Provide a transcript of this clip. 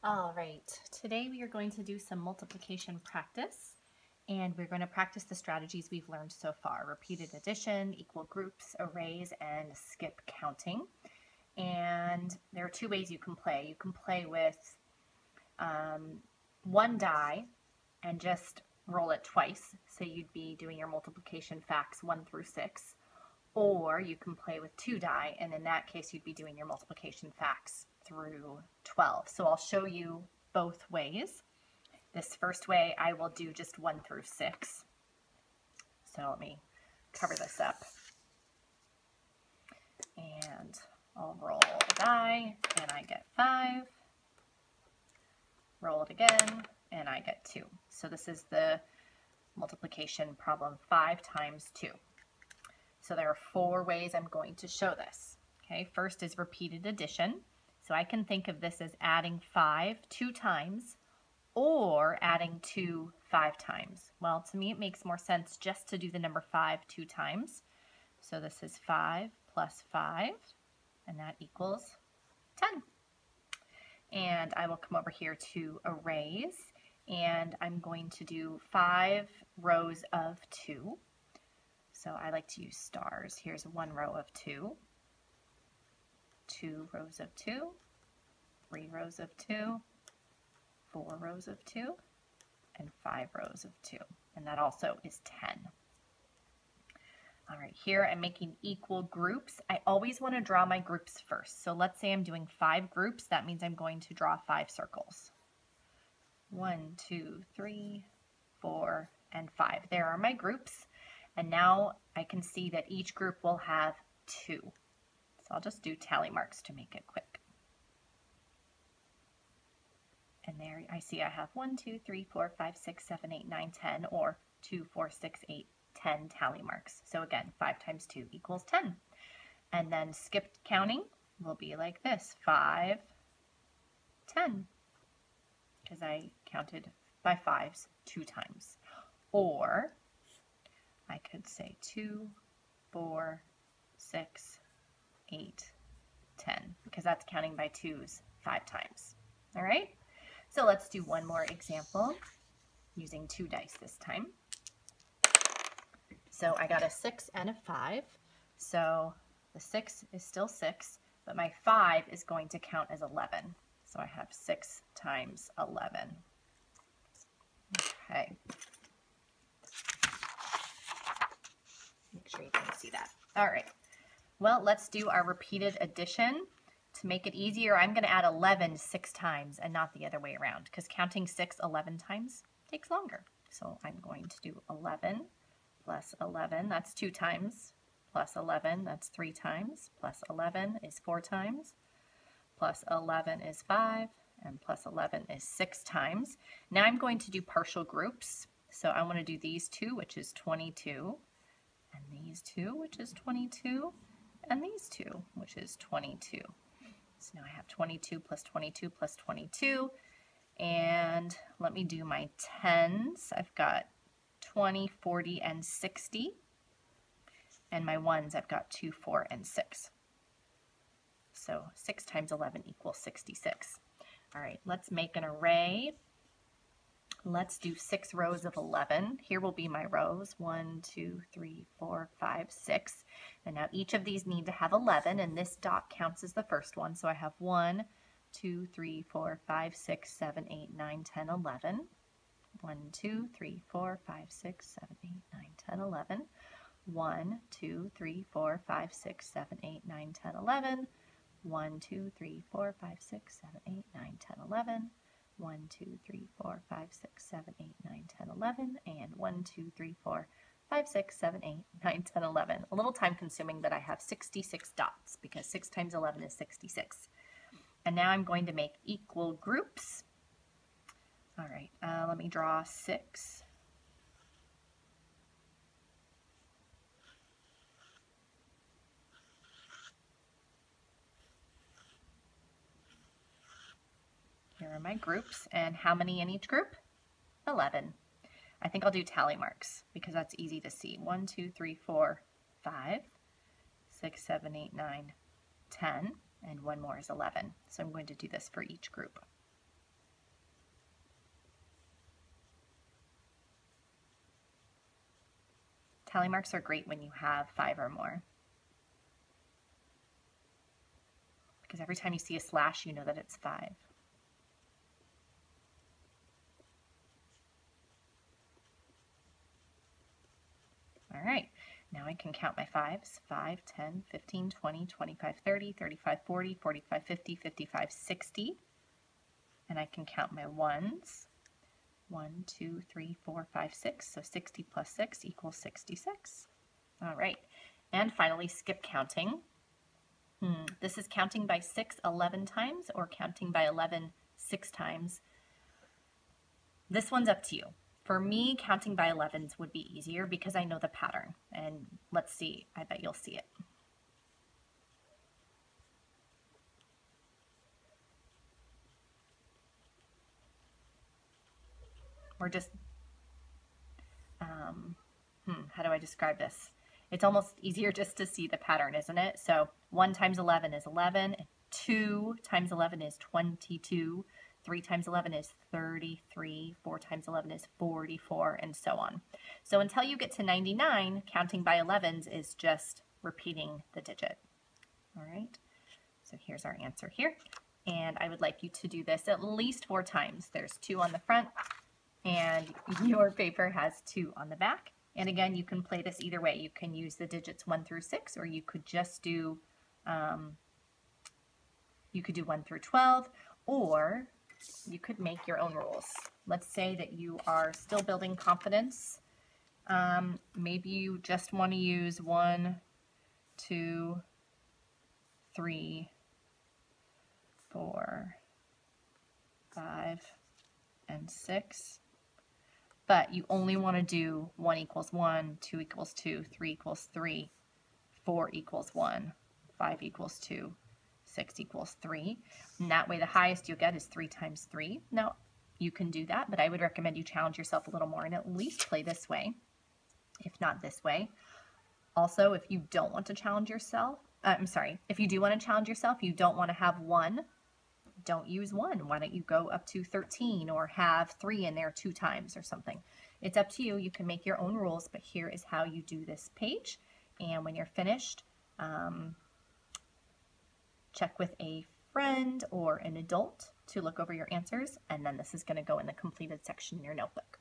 All right, today we are going to do some multiplication practice, and we're going to practice the strategies we've learned so far: repeated addition, equal groups, arrays, and skip counting. And there are two ways you can play. You can play with one die and just roll it twice, so you'd be doing your multiplication facts 1 through 6. Or you can play with two die, and in that case you'd be doing your multiplication facts through 12. So I'll show you both ways. This first way I will do just 1 through 6. So let me cover this up. And I'll roll the die, and I get 5. Roll it again, and I get 2. So this is the multiplication problem 5 times 2. So there are 4 ways I'm going to show this. Okay, first is repeated addition. So I can think of this as adding 5 2 times or adding 2 5 times. Well, to me it makes more sense just to do the number 5 2 times. So this is 5 plus 5, and that equals 10. And I will come over here to arrays, and I'm going to do 5 rows of 2. So I like to use stars. Here's 1 row of 2, 2 rows of 2, 3 rows of 2, 4 rows of 2, and 5 rows of 2. And that also is 10. All right, here I'm making equal groups. I always want to draw my groups first. So let's say I'm doing 5 groups. That means I'm going to draw 5 circles. 1, 2, 3, 4, and 5. There are my groups. And now I can see that each group will have 2. So I'll just do tally marks to make it quick. And there I see I have 1, 2, 3, 4, 5, 6, 7, 8, 9, 10, or 2, 4, 6, 8, 10 tally marks. So again, 5 times 2 equals 10. And then skipped counting will be like this: 5, 10, because I counted by 5s 2 times. Or I could say 2, 4, 6, 8, 10, because that's counting by 2s 5 times. All right, so let's do one more example using 2 dice this time. So I got a 6 and a 5. So the 6 is still 6, but my 5 is going to count as 11. So I have 6 times 11. Okay. Make sure you can see that. All right. Well, let's do our repeated addition. To make it easier, I'm going to add 11 6 times and not the other way around, because counting 6 11 times takes longer. So I'm going to do 11 plus 11, that's 2 times, plus 11, that's 3 times, plus 11 is 4 times, plus 11 is 5, and plus 11 is 6 times. Now I'm going to do partial groups. So I want to do these 2, which is 22, and these 2, which is 22, and these 2, which is 22. So now I have 22 plus 22 plus 22, and let me do my tens. I've got 20, 40, and 60, and my ones I've got 2, 4, and 6. So 6 times 11 equals 66. All right, let's make an array. Let's do 6 rows of 11. Here will be my rows: 1, 2, 3, 4, 5, 6. And now each of these need to have 11, and this dot counts as the first one. So I have 1, 2, 3, 4, 5, 6, 7, 8, 9, 10, 11. 1, 2, 3, 4, 5, 6, 7, 8, 9, 10, 11. 1, 2, 3, 4, 5, 6, 7, 8, 9, 10, 11. 1, 2, 3, 4, 5, 6, 7, 8, 9, 10, 11. 1, 2, 3, 4, 5, 6, 7, 8, 9, 10, 11, and 1, 2, 3, 4, 5, 6, 7, 8, 9, 10, 11. A little time consuming, but I have 66 dots because 6 times 11 is 66. And now I'm going to make equal groups. All right, let me draw 6. Here are my groups, and how many in each group? 11. I think I'll do tally marks because that's easy to see. 1, 2, 3, 4, 5, 6, 7, 8, 9, 10, and one more is 11. So I'm going to do this for each group. Tally marks are great when you have 5 or more, because every time you see a slash, you know that it's 5. All right, now I can count my 5s, 5, 10, 15, 20, 25, 30, 35, 40, 45, 50, 55, 60. And I can count my 1s, 1, 2, 3, 4, 5, 6. So 60 plus 6 equals 66. All right, and finally skip counting. This is counting by 6 11 times or counting by 11 6 times. This one's up to you. For me, counting by 11s would be easier because I know the pattern. And let's see, I bet you'll see it. We're just, how do I describe this? It's almost easier just to see the pattern, isn't it? So 1 times 11 is 11, 2 times 11 is 22, 3 times 11 is 33, 4 times 11 is 44, and so on. So until you get to 99, counting by 11s is just repeating the digit. All right, so here's our answer here. And I would like you to do this at least 4 times. There's 2 on the front, and your paper has 2 on the back. And again, you can play this either way. You can use the digits 1 through 6, or you could just do, 1 through 12, or you could make your own rules. Let's say that you are still building confidence. Maybe you just want to use 1, 2, 3, 4, 5, and 6. But you only want to do 1 equals 1, 2 equals 2, 3 equals 3, 4 equals 1, 5 equals 2, 6 equals 3. And that way the highest you'll get is 3 times 3. Now, you can do that, but I would recommend you challenge yourself a little more and at least play this way, if not this way. Also, if you don't want to challenge yourself, if you do want to challenge yourself, you don't want to have 1, don't use 1. Why don't you go up to 13 or have 3 in there 2 times or something? It's up to you. You can make your own rules, but here is how you do this page. And when you're finished, check with a friend or an adult to look over your answers, and then this is going to go in the completed section in your notebook.